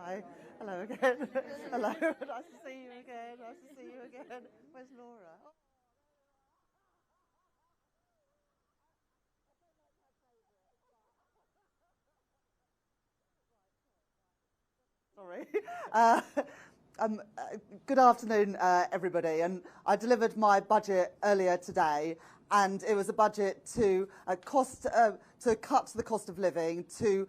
Hi. Hello again. Hello. Nice to see you again. Nice to see you again. Where's Laura? Sorry. Good afternoon, everybody. And I delivered my budget earlier today, and it was a budget to cut the cost of living, to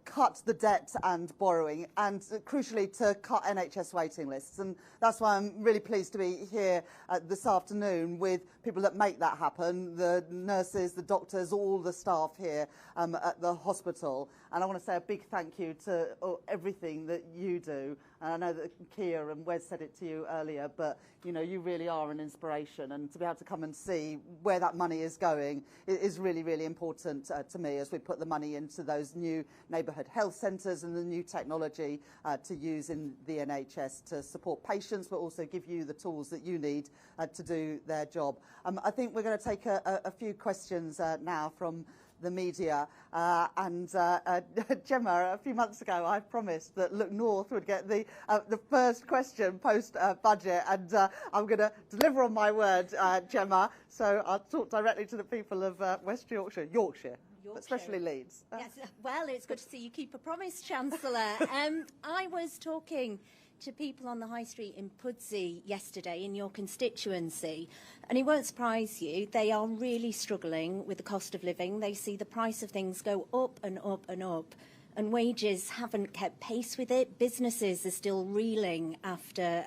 cut the debt and borrowing, and crucially to cut NHS waiting lists. And that's why I'm really pleased to be here this afternoon with people that make that happen, the nurses, the doctors, all the staff here at the hospital. And I want to say a big thank you to everything that you do. And I know that Kia and Wes said it to you earlier, but you know, you really are an inspiration, and to be able to come and see where that money is going is really, really important to me as we put the money into those new neighbourhood health centres and the new technology to use in the NHS to support patients, but also give you the tools that you need to do their job. I think we're going to take a few questions now from the media, and Gemma, a few months ago I promised that Look North would get the first question post budget, and I'm going to deliver on my word, Gemma, so I'll talk directly to the people of West Yorkshire, but especially Leeds. Yes, well, it's good to see you keep a promise, Chancellor. I was talking to people on the high street in Pudsey yesterday in your constituency, and it won't surprise you, they are really struggling with the cost of living. They see the price of things go up and up and up, and wages haven't kept pace with it. Businesses are still reeling after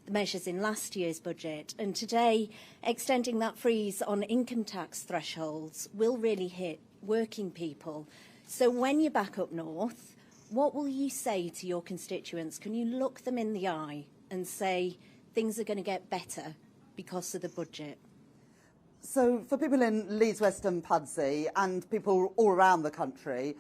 the measures in last year's budget, and today extending that freeze on income tax thresholds will really hit working people. So when you're back up north, what will you say to your constituents? Can you look them in the eye and say things are going to get better because of the budget? So for people in Leeds, West and Pudsey, and people all around the country,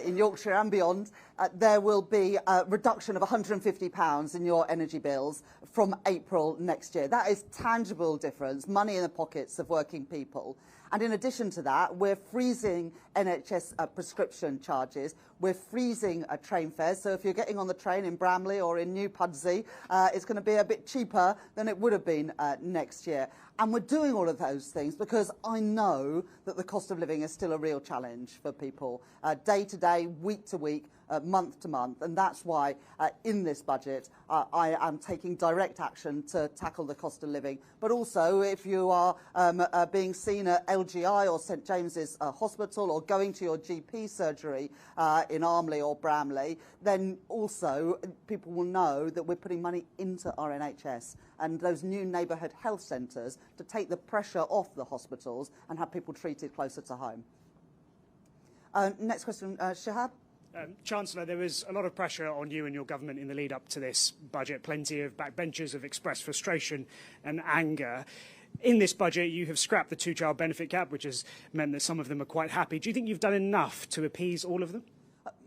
in Yorkshire and beyond, there will be a reduction of £150 in your energy bills from April next year. That is tangible difference, money in the pockets of working people. And in addition to that, we're freezing NHS prescription charges. We're freezing train fares. So if you're getting on the train in Bramley or in New Pudsey, it's going to be a bit cheaper than it would have been next year. And we're doing all of those things because I know that the cost of living is still a real challenge for people, day to day, week to week, month to month, and that's why in this budget I am taking direct action to tackle the cost of living. But also, if you are being seen at LGI or St James's Hospital or going to your GP surgery in Armley or Bramley, then also people will know that we're putting money into our NHS and those new neighbourhood health centres to take the pressure off the hospitals and have people treated closer to home. Next question, Shahab. Chancellor, there was a lot of pressure on you and your government in the lead up to this budget. Plenty of backbenchers have expressed frustration and anger. In this budget, you have scrapped the two-child benefit cap, which has meant that some of them are quite happy. Do you think you've done enough to appease all of them?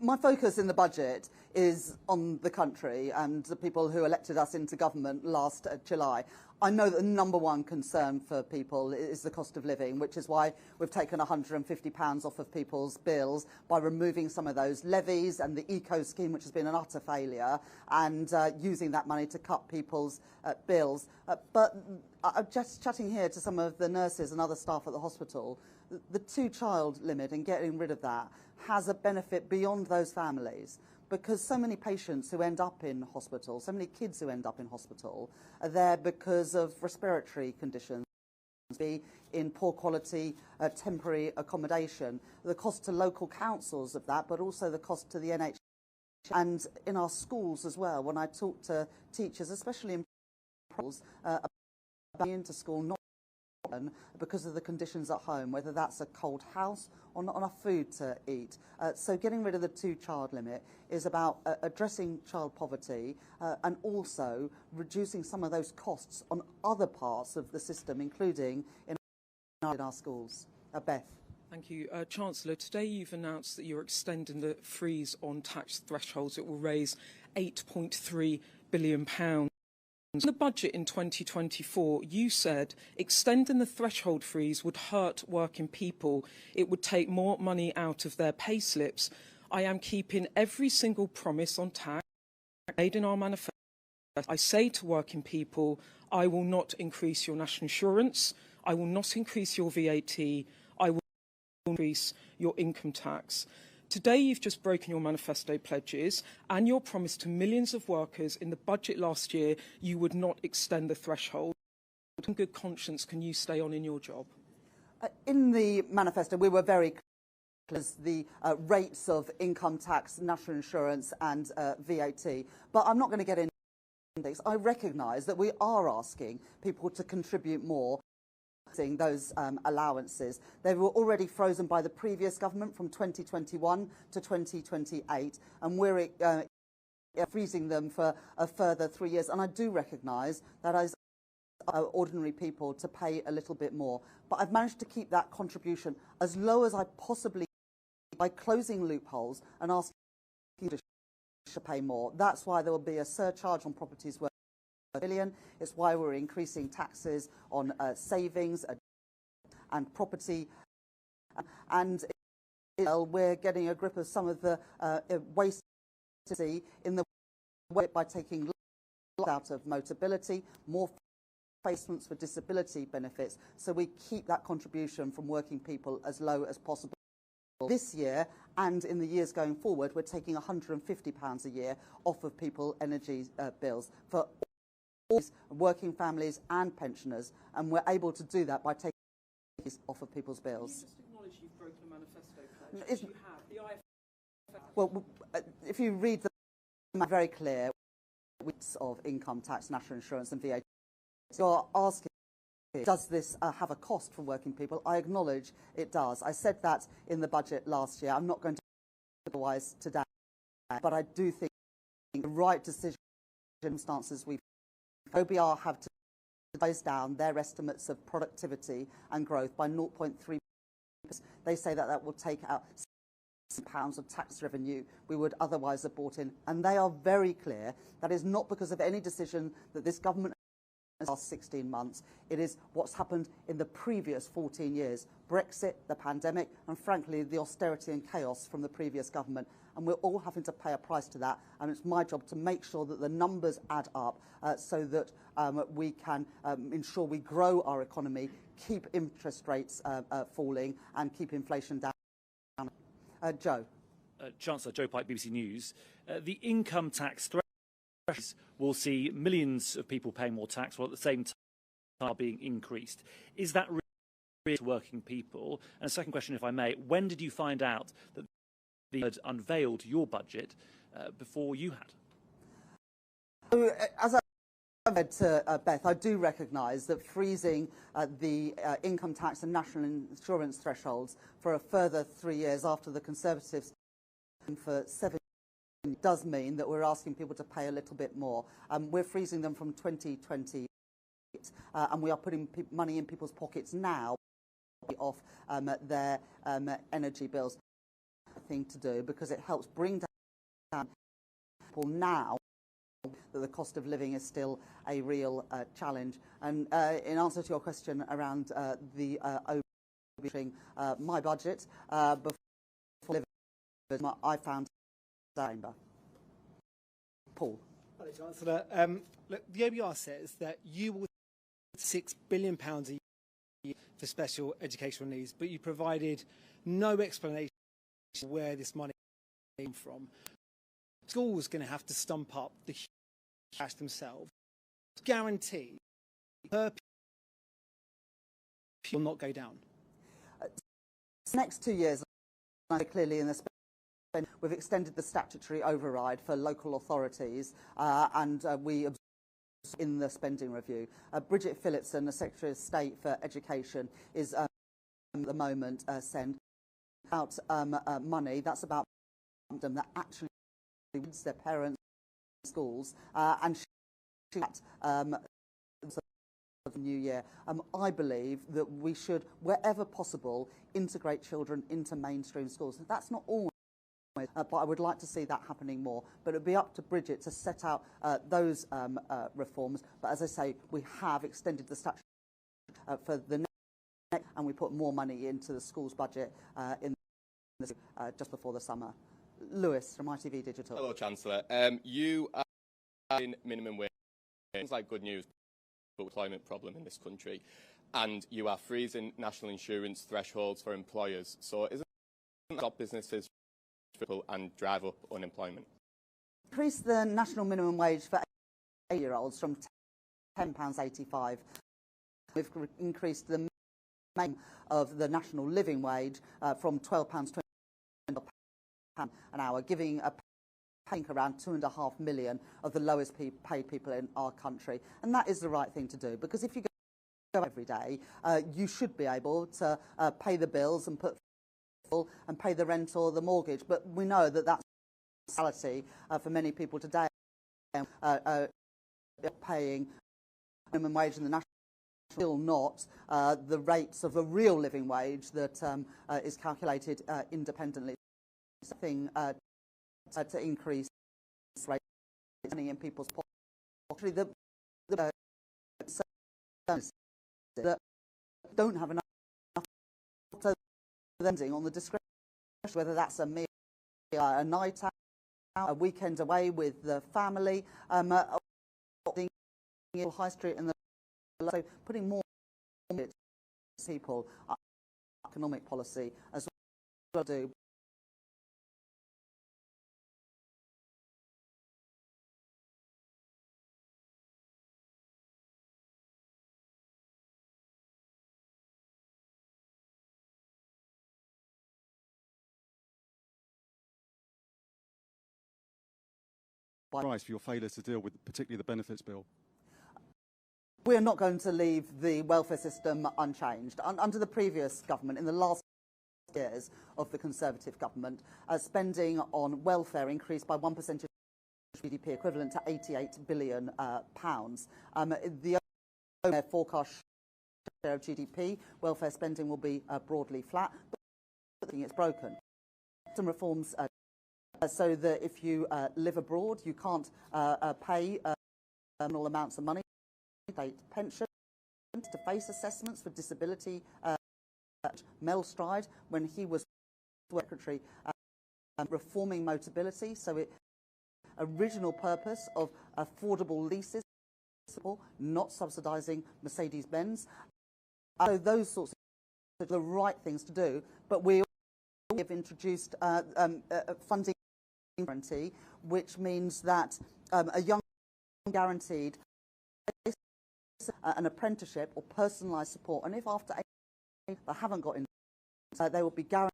My focus in the budget is on the country and the people who elected us into government last July. I know that the number one concern for people is the cost of living, which is why we've taken £150 off of people's bills by removing some of those levies and the eco scheme, which has been an utter failure, and using that money to cut people's bills. But I'm just chatting here to some of the nurses and other staff at the hospital. The two-child limit and getting rid of that has a benefit beyond those families, because so many patients who end up in hospital, so many kids who end up in hospital are there because of respiratory conditions, be in poor quality temporary accommodation. The cost to local councils of that, but also the cost to the NHS and in our schools as well. When I talk to teachers, especially in schools, about going into school not because of the conditions at home, whether that's a cold house or not enough food to eat. So getting rid of the two-child limit is about addressing child poverty and also reducing some of those costs on other parts of the system, including in our schools. Beth. Thank you. Chancellor, today you've announced that you're extending the freeze on tax thresholds. It will raise £8.3 billion. In the budget in 2024, you said extending the threshold freeze would hurt working people. It would take more money out of their pay slips. I am keeping every single promise on tax. made in our manifesto. I say to working people, I will not increase your national insurance, I will not increase your VAT, I will increase your income tax. Today you've just broken your manifesto pledges and your promise to millions of workers in the budget last year you would not extend the threshold. In good conscience, can you stay on in your job? In the manifesto, we were very clear as the rates of income tax, national insurance and VAT. But I'm not going to get into this. I recognise that we are asking people to contribute more. Those allowances. They were already frozen by the previous government from 2021 to 2028, and we're freezing them for a further 3 years. And I do recognise that as ordinary people to pay a little bit more. But I've managed to keep that contribution as low as I possibly can by closing loopholes and asking people to pay more. That's why there will be a surcharge on properties worth $1 billion. It's why we're increasing taxes on savings and property. And we're getting a grip of some of the waste in the way by taking out of Motability, more placements for disability benefits, so we keep that contribution from working people as low as possible. This year and in the years going forward, we're taking £150 a year off of people's energy bills for all working families and pensioners, and we're able to do that by taking this off of people's bills. Can you just acknowledge you've broken a manifesto pledge? You have. The IFF... Well, if you read the very clear of income tax, national insurance and VAT, you're asking, does this have a cost for working people? I acknowledge it does. I said that in the budget last year. I'm not going to do otherwise today, but I do think the right decision circumstances we've OBR have to close down their estimates of productivity and growth by 0.3%. They say that that will take out £6 of tax revenue we would otherwise have brought in, and they are very clear that is not because of any decision that this government has last 16 months. It is what's happened in the previous 14 years, Brexit, the pandemic, and frankly the austerity and chaos from the previous government. And we're all having to pay a price to that, and it's my job to make sure that the numbers add up so that we can ensure we grow our economy, keep interest rates falling and keep inflation down. Joe. Chancellor Joe Pike, BBC News. The income tax thresholds will see millions of people paying more tax while at the same time are being increased. Is that really working people? And a second question, if I may, when did you find out that they had unveiled your budget before you had? As I said to Beth, I do recognise that freezing the income tax and national insurance thresholds for a further 3 years after the Conservatives for 7 years does mean that we're asking people to pay a little bit more. We're freezing them from 2020, and we are putting money in people's pockets now off their energy bills. Thing to do because it helps bring down people now that the cost of living is still a real challenge. And in answer to your question around the my budget before living, I found chamber. Paul. Hello, Chancellor. Look, the OBR says that you will £6 billion a year for special educational needs, but you provided no explanation where this money came from. Schools are going to have to stump up the cash themselves. Guarantee per will not go down. Next 2 years, clearly in the we've extended the statutory override for local authorities, and we in the spending review. Bridget Phillipson, the Secretary of State for Education, is at the moment send out money. That's about them that actually leads their parents to schools, and she the new year. I believe that we should, wherever possible, integrate children into mainstream schools. That's not always, but I would like to see that happening more. But it would be up to Bridget to set out those reforms. But as I say, we have extended the statute for the next, and we put more money into the schools budget just before the summer. Lewis from ITV Digital. Hello, Chancellor. You minimum wage sounds like good news for the employment problem in this country, and you are freezing national insurance thresholds for employers. So isn't that stop businesses and drive up unemployment? Increase the national minimum wage for 8-year-olds from £10.85. We've increased the minimum of the national living wage from £12.20 an hour, giving a paying around 2.5 million of the lowest paid people in our country. And that is the right thing to do, because if you go every day, you should be able to pay the bills and and pay the rent or the mortgage. But we know that that's reality for many people today. Paying minimum wage and the national still not the rates of a real living wage that is calculated independently. Something to increase rate money in people's pockets. The that don't have enough lending on the discretion, whether that's a meal, a night out, a weekend away with the family, the high street and so putting more people economic policy as well do. Price for your failures to deal with particularly the benefits bill? We're not going to leave the welfare system unchanged. Under the previous government, in the last years of the Conservative government, spending on welfare increased by 1% of GDP, equivalent to £88 billion. The forecast share of GDP, welfare spending will be broadly flat, but I think it's broken. Some reforms so that if you live abroad, you can't pay nominal amounts of money, state pension, to face assessments for disability. Mel Stride, when he was secretary, reforming Motability, so it original purpose of affordable leases, not subsidising Mercedes-Benz. So those sorts of the right things to do, but we have introduced funding guarantee, which means that a young guaranteed an apprenticeship or personalised support, and if after 8 years they haven't got in, they will be guaranteed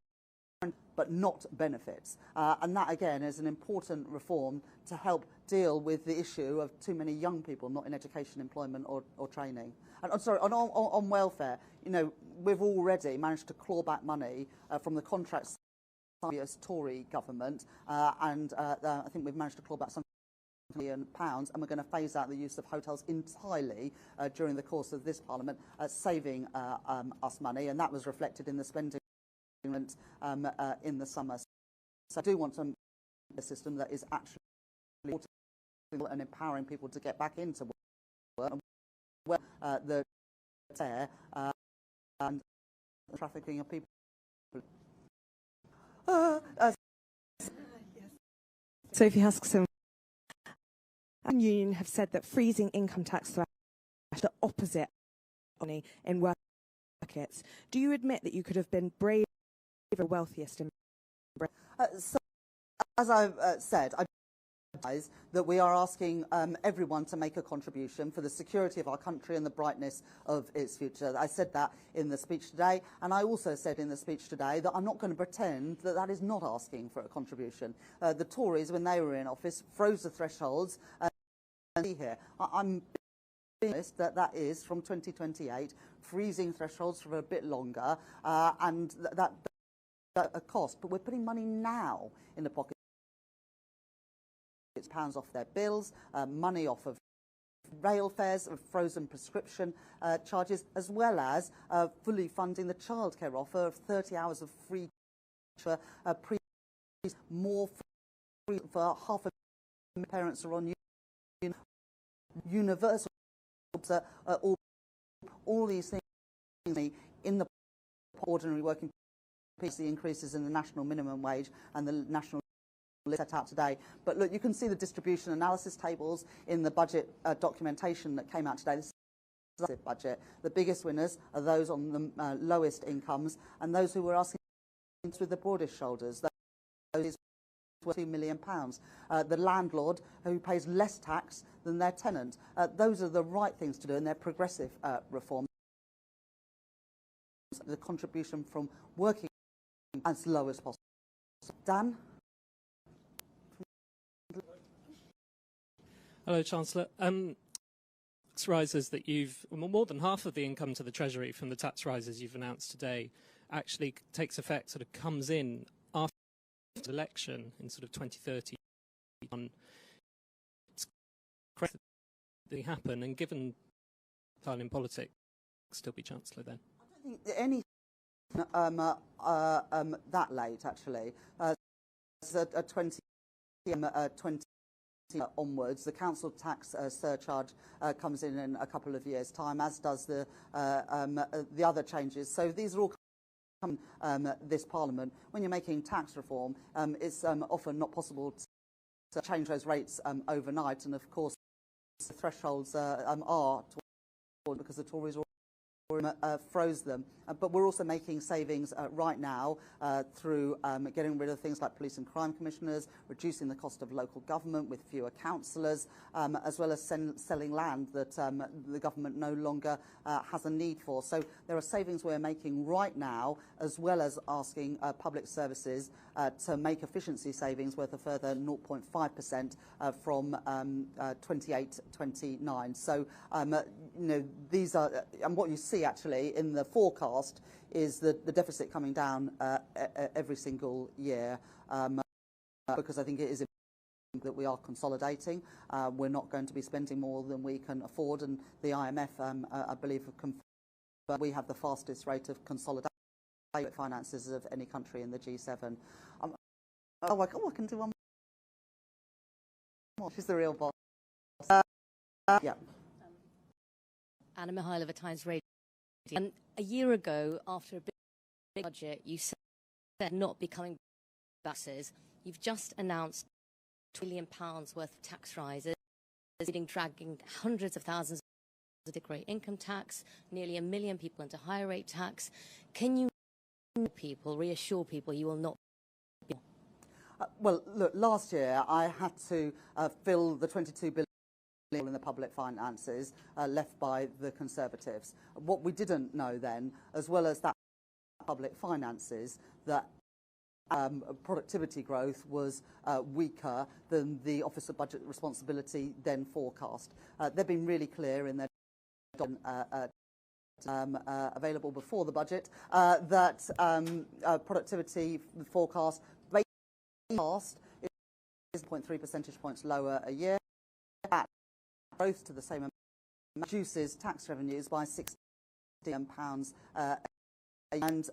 but not benefits. And that again is an important reform to help deal with the issue of too many young people not in education, employment or training. And sorry, on welfare, you know, we've already managed to claw back money from the contracts previous Tory government, and I think we've managed to claw back some £1 million, and we're going to phase out the use of hotels entirely during the course of this Parliament, saving us money, and that was reflected in the spending in the summer. So I do want a system that is actually and empowering people to get back into work, the fair and trafficking of people. Sophie Huskisson. The union have said that freezing income tax thresholds is the opposite in work markets. Do you admit that you could have been brave for wealthiest in Britain? So, as I've said, I realise that we are asking everyone to make a contribution for the security of our country and the brightness of its future. I said that in the speech today, and I also said in the speech today that I'm not going to pretend that that is not asking for a contribution. The Tories, when they were in office, froze the thresholds. Here, I'm being honest that is from 2028, freezing thresholds for a bit longer, and that a cost. But we're putting money now in the pocket. It's pounds off their bills, money off of rail fares, of frozen prescription charges, as well as fully funding the childcare offer of 30 hours of free for more free for half of parents are on universal all these things in the ordinary working piece, the increases in the national minimum wage and the national set out today. But look, you can see the distribution analysis tables in the budget documentation that came out today. This is the budget. The biggest winners are those on the lowest incomes and those who were asking with the broadest shoulders. Those is £2 million. The landlord who pays less tax than their tenant. Those are the right things to do, and they're progressive reforms. The contribution from working as low as possible. Dan? Hello, Chancellor. Tax rises that more than half of the income to the Treasury from the tax rises you've announced today actually takes effect, sort of comes in after the election in sort of 2031. It's crazy that they happen, and given time in politics, still be Chancellor then. I don't think any that late, actually. At 20 onwards, the council tax surcharge comes in a couple of years' time, as does the other changes. So these are all this Parliament. When you're making tax reform, it's often not possible to change those rates overnight, and of course the thresholds are because the Tories froze them. But we're also making savings right now through getting rid of things like police and crime commissioners, reducing the cost of local government with fewer councillors, as well as selling land that the government no longer has a need for. So there are savings we're making right now, as well as asking public services to make efficiency savings worth a further 0.5% from 28-29. So these are, and what you see actually in the forecast is the deficit coming down every single year, because I think it is important that we are consolidating. We're not going to be spending more than we can afford, and the IMF, I believe, have confirmed that we have the fastest rate of consolidation finances of any country in the G7. I can do one more. She's the real boss. Yeah. Anna Mihailova, Times Radio. A year ago, after a big budget, you said not becoming buses. You've just announced £2 billion worth of tax rises, dragging hundreds of thousands of great income tax, nearly 1 million people into higher rate tax. Can you reassure people you will not be? Well, look, last year I had to fill the £22 billion in the public finances left by the Conservatives. What we didn't know then, as well as that public finances, that productivity growth was weaker than the Office of Budget Responsibility then forecast. They've been really clear in their available before the budget that productivity forecast is 0.3 percentage points lower a year. Growth to the same amount reduces tax revenues by £60 million, and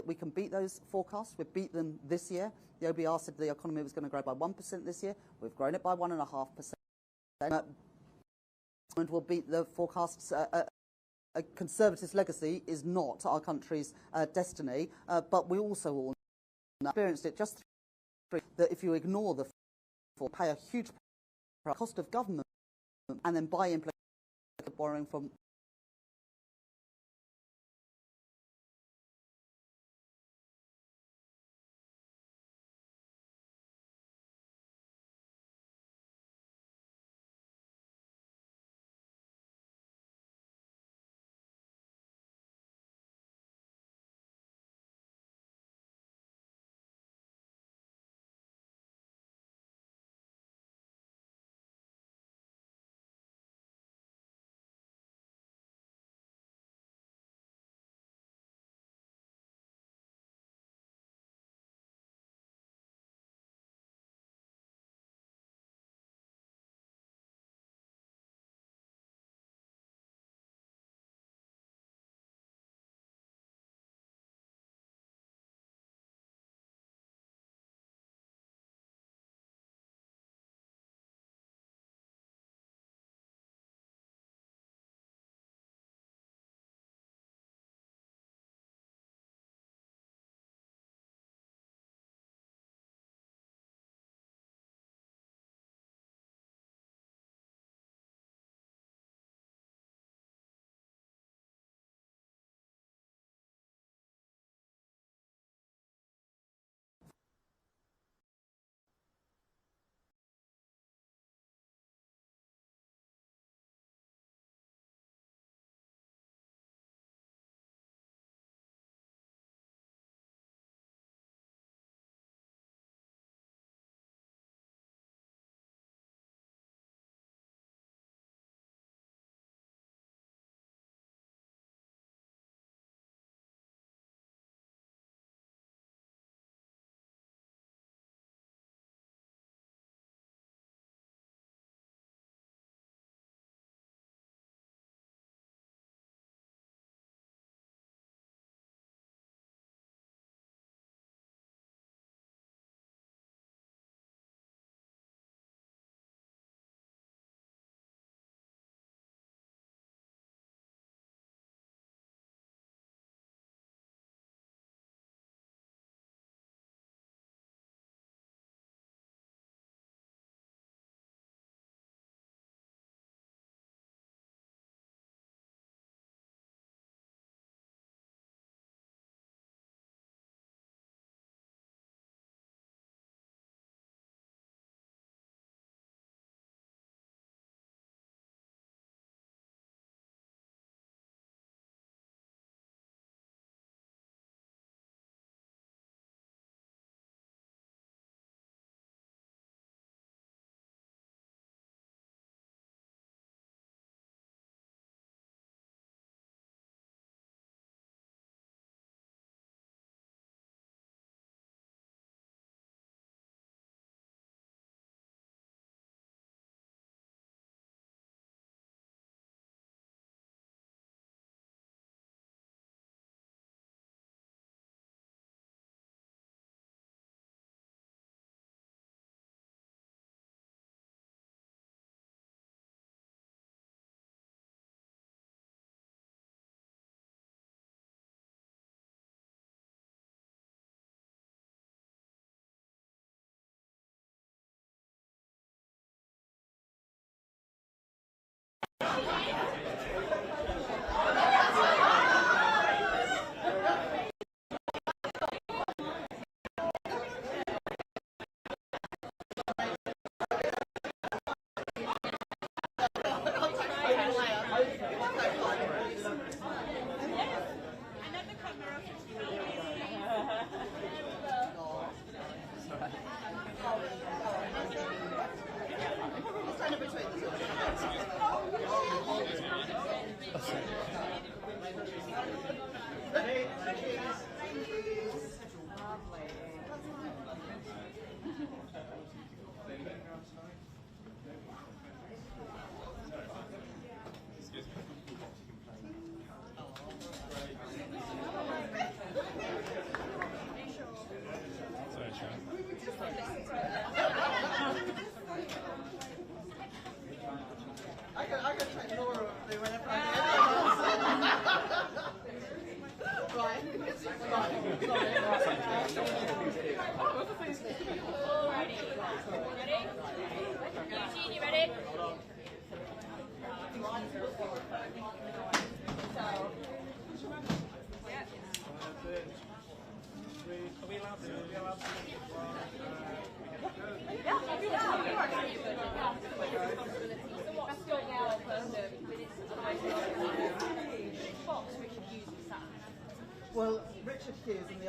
we can beat those forecasts. We've beat them this year. The OBR said the economy was going to grow by 1% this year. We've grown it by 1.5%. And we'll beat the forecasts. A Conservative legacy is not our country's destiny, but we also all experienced it just that if you ignore the pay a huge cost of government and then buy borrowing from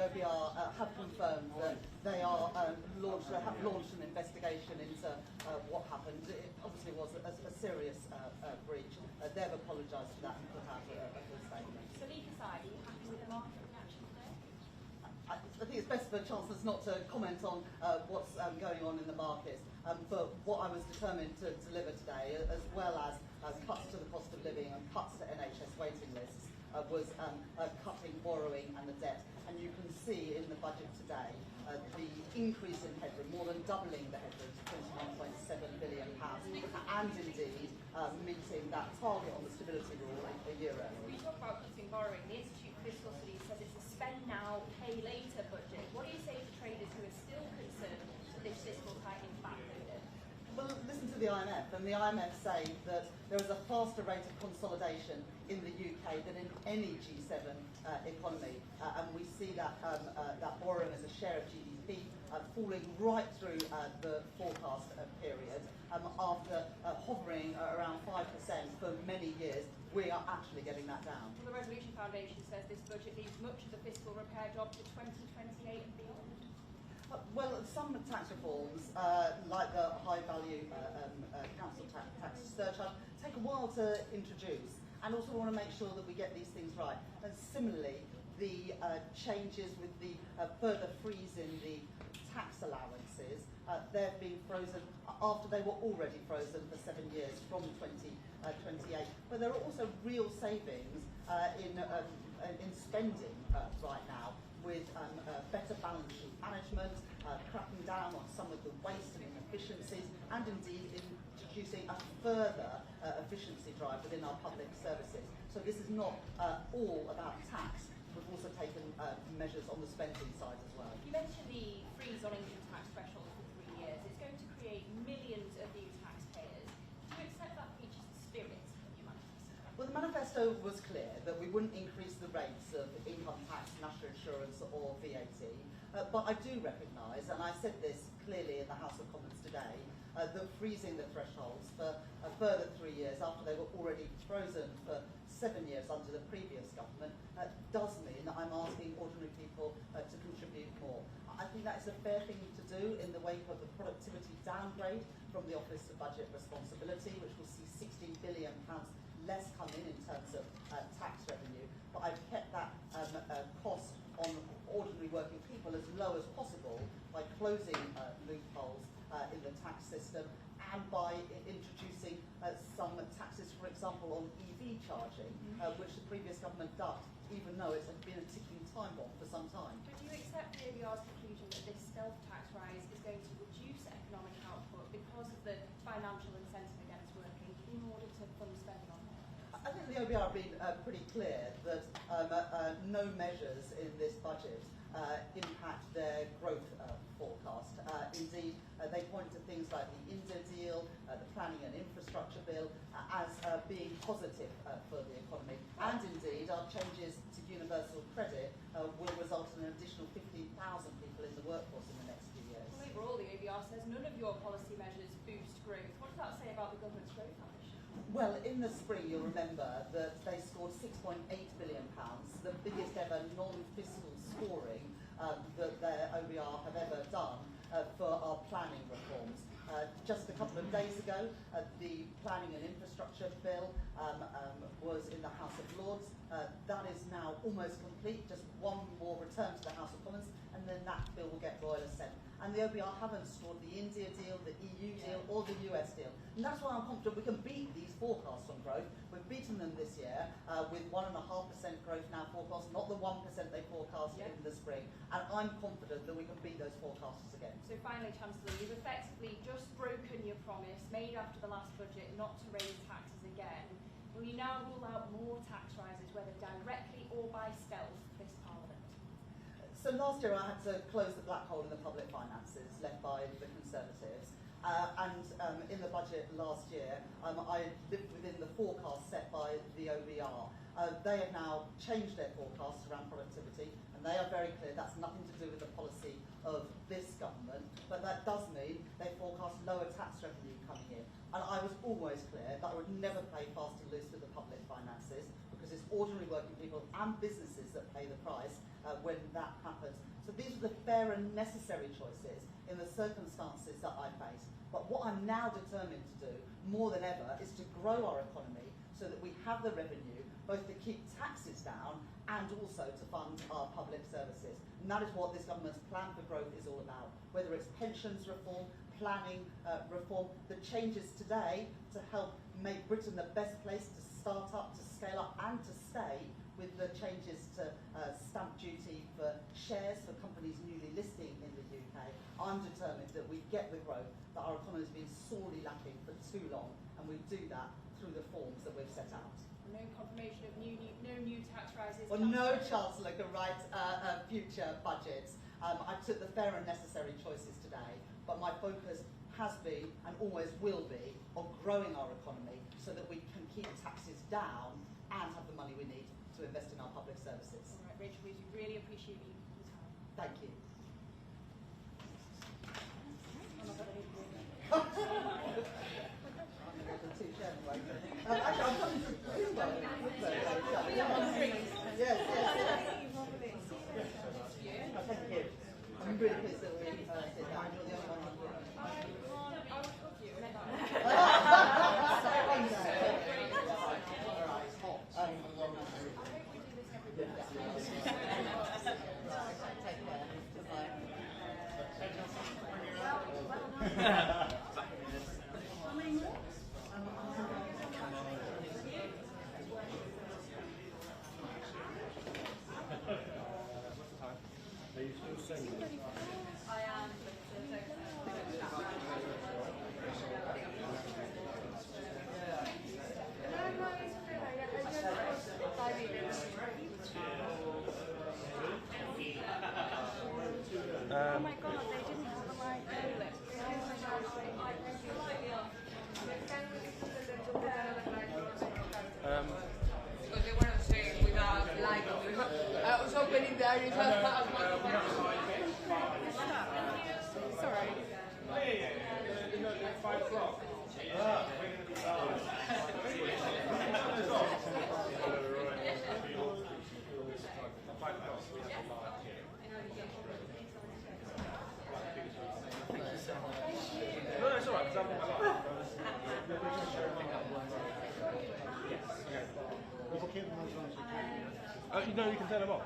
OBR have confirmed that they are have launched an investigation into what happened. It obviously was a serious breach. They've apologised for that and put out a full statement. So leave aside, are you happy with the market reaction today? I think it's best for chancellors not to comment on what's going on in the markets. But what I was determined to deliver today, as well as cuts to the cost of living and cuts to NHS waiting lists, was cutting borrowing and the debt. And you can see in the budget today the increase in headroom, more than doubling the headroom to £21.7 billion, and indeed meeting that target on the stability rule a year early. We talk about cutting borrowing. The Institute for Fiscal Studies says it's a spend now, pay later budget. What do you say to traders who are still concerned that this fiscal tightening backloaded? Well, listen to the IMF, and the IMF say that there is a faster rate of consolidation in the UK than in any G7 economy, and we see that that borrowing as a share of GDP falling right through the forecast period. After hovering around 5% for many years, we are actually getting that down. Well, the Resolution Foundation says this budget leaves much of the fiscal repair job to 2028 and beyond. Well, some tax reforms, like the high-value council tax surcharge, take a while to introduce, and also want to make sure that we get these things right. And similarly, the changes with the further freeze in the tax allowances, they've been frozen after they were already frozen for 7 years from 2028. But there are also real savings in spending right now, with better balance sheet management, cracking down on some of the waste and inefficiencies, and indeed introducing a further efficiency drive within our public services. So this is not all about tax. We've also taken measures on the spending side as well. You mentioned the freeze on income tax thresholds for 3 years. It's going to create millions of new taxpayers. Do you accept that features the spirit of your manifesto? Well, the manifesto was clear that we wouldn't increase the rates of income tax, national insurance or VAT, but I do recognise, and I said this clearly in the House of Commons today, that freezing the thresholds for a further 3 years after they were already frozen for 7 years under the previous government does mean that I'm asking ordinary people to contribute more. I think that is a fair thing to do in the wake of the productivity downgrade from the Office of Budget Responsibility, which will see £16 billion less come in terms of tax revenue. But I've kept that cost on ordinary working people as low as possible by closing loopholes in the tax system and by introducing some taxes, for example, on EV charging, which the previous government ducked, even though it had been a ticking time bomb for some time. But do you accept the OBR's conclusion that this stealth tax rise is going to reduce economic output because of the financial incentive against working in order to fund spending on health? I think the OBR have been pretty clear that no measures in this budget impact their growth forecast. Indeed, they point to things like the India deal, the planning and infrastructure bill, as being positive for the economy. And indeed, our changes to universal credit will result in an additional 15,000 people in the workforce in the next few years. Well, overall, the OBR says none of your policy measures boost growth. What does that say about the government's growth ambition? Well, in the spring, you'll remember that they scored £6.8 billion, the biggest ever non-fiscal scoring that their OBR have ever done for our planning reforms. Just a couple of days ago, the planning and infrastructure bill was in the House of Lords. That is now almost complete, just one more return to the House of Commons, and then that bill will get royal assent. And the OBR haven't scored the India deal, the EU deal, or the US deal. And that's why I'm confident we can beat these forecasts on growth. We've beaten them this year with 1.5% growth now forecast, not the 1% they forecast in the spring. And I'm confident that we can beat those forecasts again. So finally, Chancellor, you've effectively just broken your promise made after the last budget not to raise taxes again. Will you now rule out more tax rises, whether directly or by stealth, this Parliament? So last year I had to close the black hole in the public finances left by the Conservatives. In the budget last year, I lived within the forecast set by the OBR. They have now changed their forecasts around productivity, and they are very clear that's nothing to do with the policy of this government, but that does mean they forecast lower tax revenue coming in. And I was always clear that I would never play fast and loose with the public finances, because it's ordinary working people and businesses that pay the price. when that happens. So these are the fair and necessary choices in the circumstances that I face. But what I'm now determined to do, more than ever, is to grow our economy so that we have the revenue, both to keep taxes down and also to fund our public services. And that is what this government's plan for growth is all about. Whether it's pensions reform, planning reform, the changes today to help make Britain the best place to start up, to scale up and to stay, with the changes to stamp duty for shares for companies newly listing in the UK. I'm determined that we get the growth that our economy has been sorely lacking for too long, and we do that through the forms that we've set out. No confirmation of no new tax rises. Well, no Chancellor can write future budgets. I took the fair and necessary choices today, but my focus has been and always will be on growing our economy so that we can keep taxes down and have the money we need to invest in our public services. All right, Rachel, we really appreciate your time. Thank you. Actually, I'm coming to Yes. Thank you. I'm really pleased that we sit down. You're the only one here. Oh my God, they didn't have the right playlist. Because they weren't saying without like I was opening there. You just Sorry. No, it's all right. You know, you can turn them off.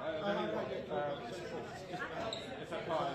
If that part.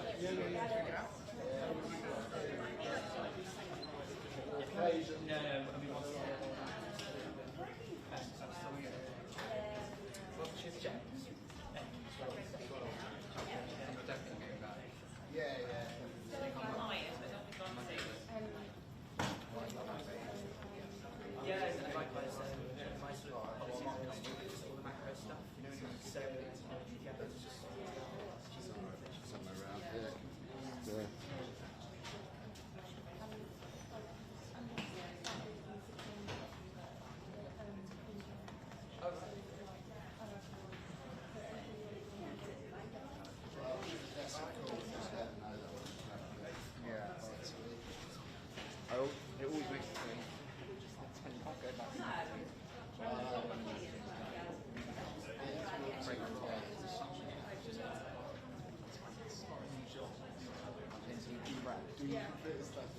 It always makes it clean.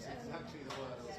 Exactly the word I was